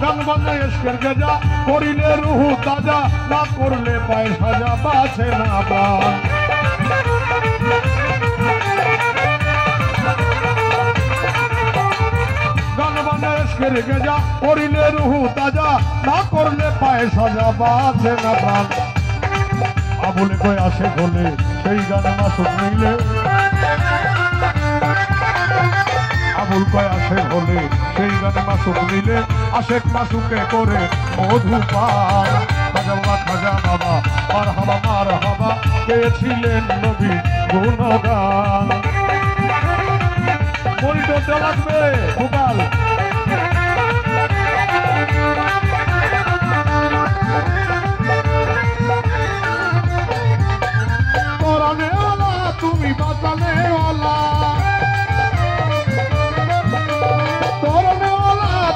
গান বাজনায় ইশকের গেজা করিলে রুহু তাজা না করলে পায় সাজা বাঁচে না প্রাণ গান বাজনায় ইশকের গেজা করিলে রুহু তাজা না করলে পায় সাজা বাঁচে না প্রাণ আবুলে কয় আসে বলে সেই গানে মাসুক নিলে আবুল কয় আসে বলে সেই গানে মাসুক নিলে আশেক মাসুকে করে মধু পান খাজা বাবা খাজা বাবা মার হাবা পেয়েছিলেন নবী গুণগান মনিটরটা লাগবে ভোকাল তুমি বাঁচালে ওলা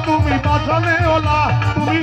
তুমি বাঁচালে ওলা তুমি